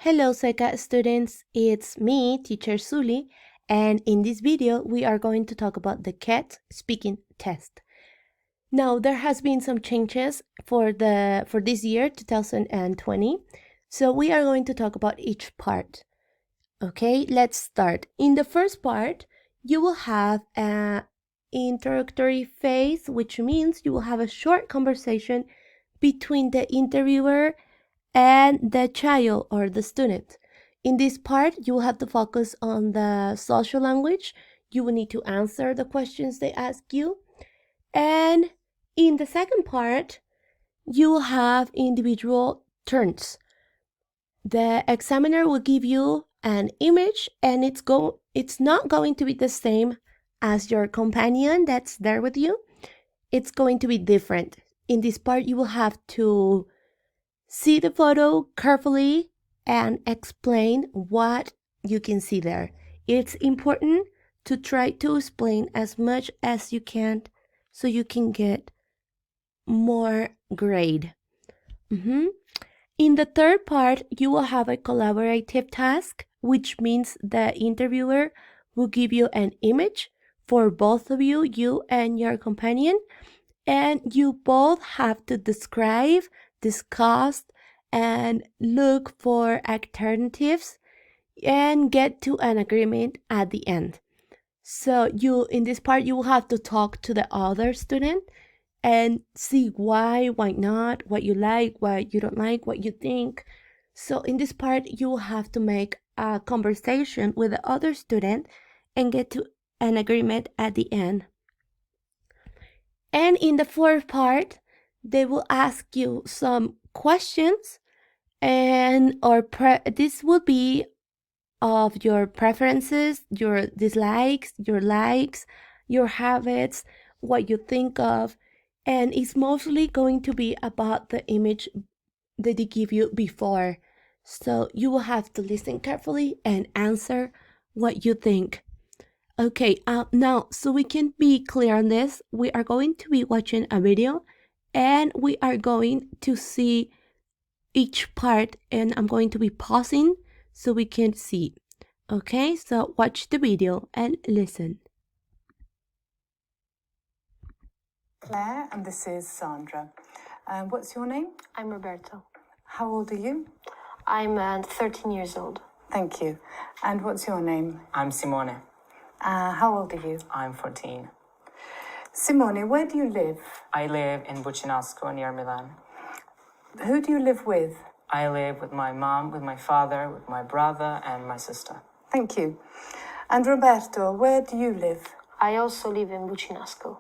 Hello Seca students, it's me, teacher Suli, and in this video we are going to talk about the CAT speaking test. Now there has been some changes for this year 2020, so we are going to talk about each part. Okay, let's start. In the first part, you will have an introductory phase, which means you will have a short conversation between the interviewer and the child or the student. In this part, you will have to focus on the social language. You will need to answer the questions they ask you. And in the second part, you will have individual turns. The examiner will give you an image and it's not going to be the same as your companion that's there with you. It's going to be different. In this part, you will have to see the photo carefully and explain what you can see there. It's important to try to explain as much as you can so you can get more grade. In the third part, you will have a collaborative task, which means the interviewer will give you an image for both of you, you and your companion, and you both have to describe, discuss, and look for alternatives and get to an agreement at the end. So in this part, you will have to talk to the other student and see why not, what you like, what you don't like, what you think. So in this part, you will have to make a conversation with the other student and get to an agreement at the end. And in the fourth part, they will ask you some questions and this will be of your preferences, your dislikes, your likes, your habits, what you think of, and it's mostly going to be about the image that they give you before. So you will have to listen carefully and answer what you think. Okay, now, so we can be clear on this, we are going to be watching a video and we are going to see each part, and I'm going to be pausing so we can see. Okay, so watch the video and listen. Claire, and this is Sandra. What's your name? I'm Roberto. How old are you? I'm 13 years old. Thank you. And what's your name? I'm Simone. How old are you? I'm 14. Simone, where do you live? I live in Bucinasco near Milan. Who do you live with? I live with my mom, with my father, with my brother, and my sister. Thank you. And Roberto, where do you live? I also live in Bucinasco.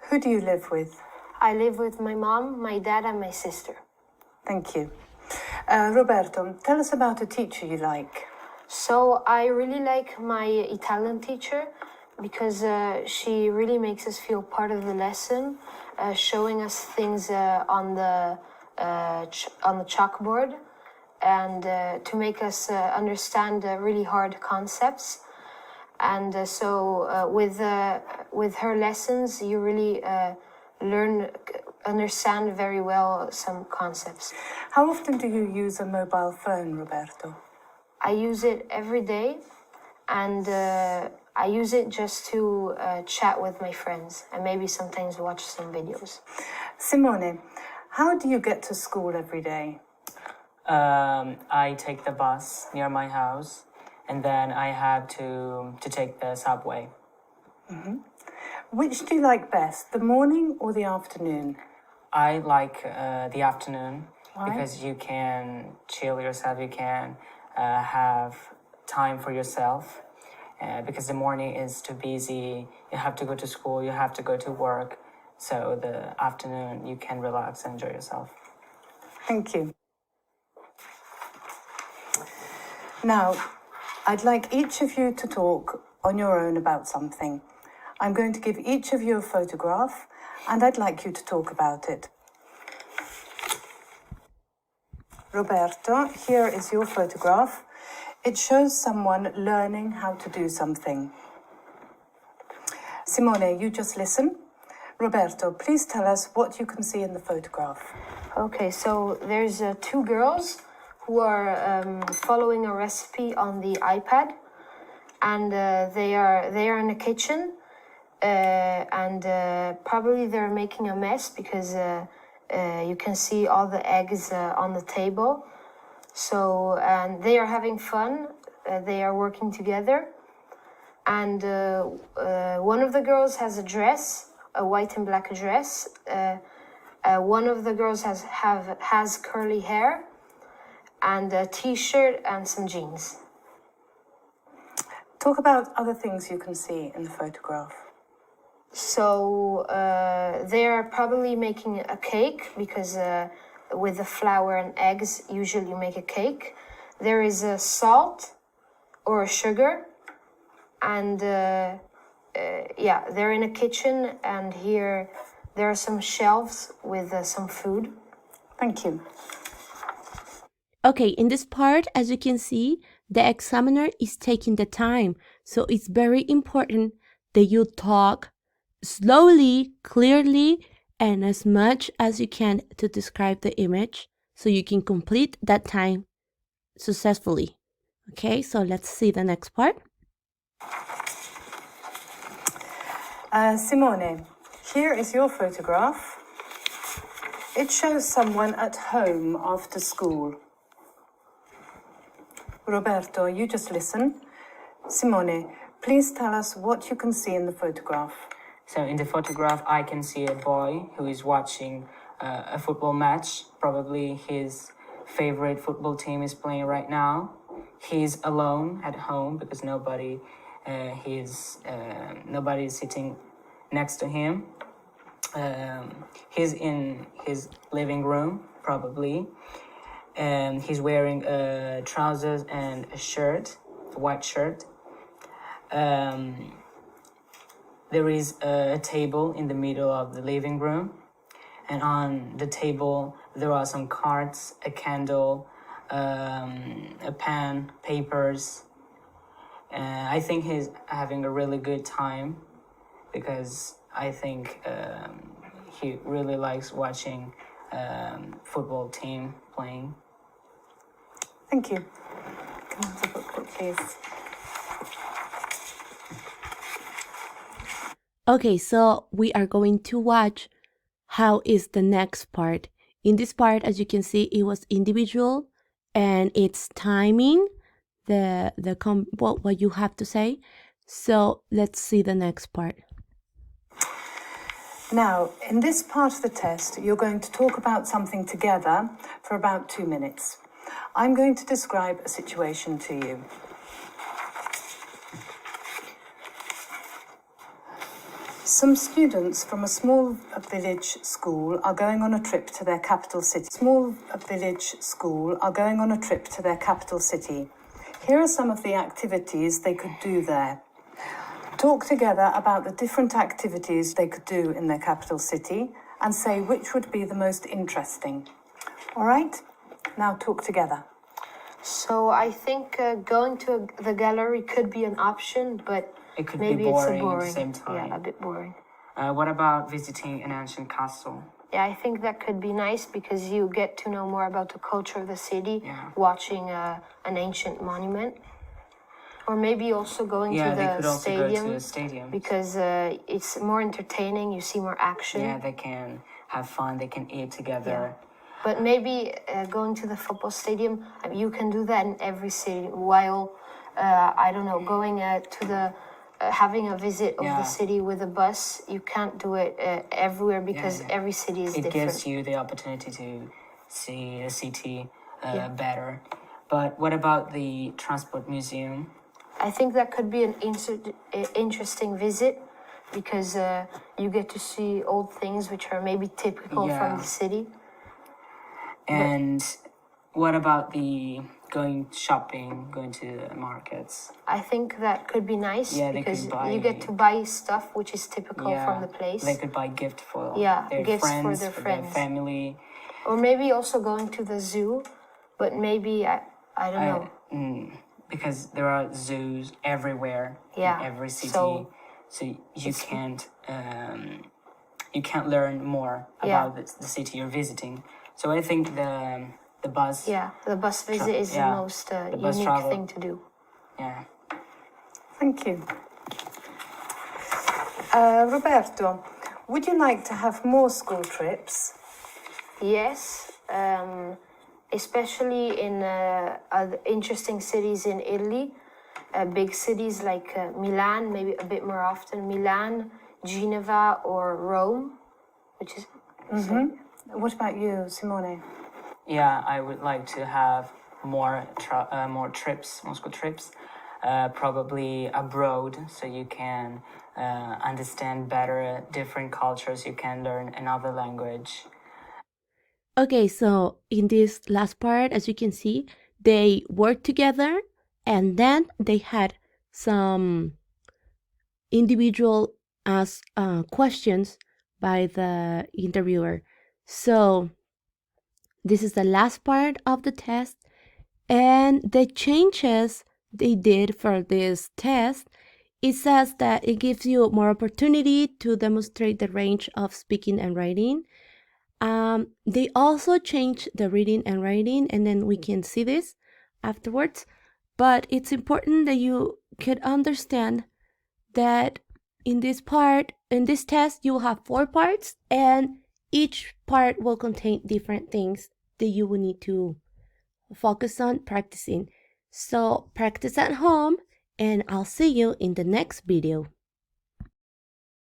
Who do you live with? I live with my mom, my dad, and my sister. Thank you. Roberto, tell us about a teacher you like. So I really like my Italian teacher because she really makes us feel part of the lesson, showing us things on the chalkboard, and to make us understand really hard concepts. And so with her lessons, you really understand very well some concepts. How often do you use a mobile phone, Roberto? I use it every day, and I use it just to chat with my friends and maybe sometimes watch some videos. Simone, how do you get to school every day? I take the bus near my house, and then I have to take the subway. Mm-hmm. Which do you like best, the morning or the afternoon? I like the afternoon. Why? Because you can chill yourself, you can have time for yourself. Because the morning is too busy, you have to go to school, you have to go to work. So the afternoon, you can relax and enjoy yourself. Thank you. Now, I'd like each of you to talk on your own about something. I'm going to give each of you a photograph, and I'd like you to talk about it. Roberto, here is your photograph. It shows someone learning how to do something. Simone, you just listen. Roberto, please tell us what you can see in the photograph. Okay, so there's two girls who are following a recipe on the iPad, and they are in the kitchen, and probably they're making a mess because you can see all the eggs on the table. So, and they are having fun. They are working together, and one of the girls has a dress, a white and black dress. One of the girls has curly hair, and a t-shirt and some jeans. Talk about other things you can see in the photograph. So they are probably making a cake because with the flour and eggs, usually you make a cake. There is a salt or a sugar, and yeah, they're in a kitchen, and here there are some shelves with some food. Thank you. Okay, in this part, as you can see, the examiner is taking the time. So it's very important that you talk slowly, clearly, and as much as you can to describe the image so you can complete that time successfully. Okay, so let's see the next part. Simone, here is your photograph. It shows someone at home after school. Roberto, you just listen. Simone, please tell us what you can see in the photograph. So in the photograph, I can see a boy who is watching a football match. Probably his favorite football team is playing right now. He's alone at home because nobody is sitting next to him. He's in his living room, probably. And he's wearing trousers and a shirt, a white shirt. There is a table in the middle of the living room, and on the table there are some cards, a candle, a pen, papers. I think he's having a really good time because I think he really likes watching football team playing. Thank you. Can I have the booklet, please? Okay, so we are going to watch how is the next part. In this part, as you can see, it was individual and it's timing what you have to say. So let's see the next part. Now, in this part of the test, you're going to talk about something together for about 2 minutes. I'm going to describe a situation to you. Some students from a small village school are going on a trip to their capital city. Here are some of the activities they could do there. Talk together about the different activities they could do in their capital city and say which would be the most interesting. All right? Now talk together. So I think going to the gallery could be an option, but It could maybe be it's boring a boring. at the same time. Yeah, a bit boring. What about visiting an ancient castle? Yeah, I think that could be nice because you get to know more about the culture of the city, Yeah. watching an ancient monument. Or maybe also going Yeah, to they the could also stadium, go to the stadium. because it's more entertaining, you see more action. Yeah, they can have fun, they can eat together. But maybe going to the football stadium, you can do that in every city, while, I don't know, going to the, having a visit of Yeah. the city with a bus, you can't do it everywhere because Yeah. every city is It different. gives you the opportunity to see the city better. But what about the transport museum? I think that could be an interesting visit because you get to see old things which are maybe typical Yeah. from the city. And what about the going shopping, going to the markets? I think that could be nice Yeah, they could because buy- you get to buy stuff which is typical Yeah, from the place. they could buy gift for Yeah, their gifts for friends, their for friends. their family. Or maybe also going to the zoo, but maybe, I don't know. Because there are zoos everywhere Yeah, in every city, so so you can't learn more Yeah. about the city you're visiting. So I think the bus. Yeah, the bus visit is the yeah, most the bus unique travel. thing to do. Yeah. Thank you. Roberto, would you like to have more school trips? Yes, especially in other interesting cities in Italy, big cities like Milan, maybe a bit more often, Milan, Geneva, or Rome, which is. What about you, Simone? Yeah, I would like to have more trips, more school trips, probably abroad, so you can understand better different cultures. You can learn another language. Okay, so in this last part, as you can see, they worked together and then they had some individual questions by the interviewer. So this is the last part of the test, and the changes they did for this test, it says that it gives you more opportunity to demonstrate the range of speaking and writing. They also changed the reading and writing, and then we can see this afterwards. But it's important that you could understand that in this test, you will have 4 parts, and each part will contain different things that you will need to focus on practicing. So practice at home, and I'll see you in the next video.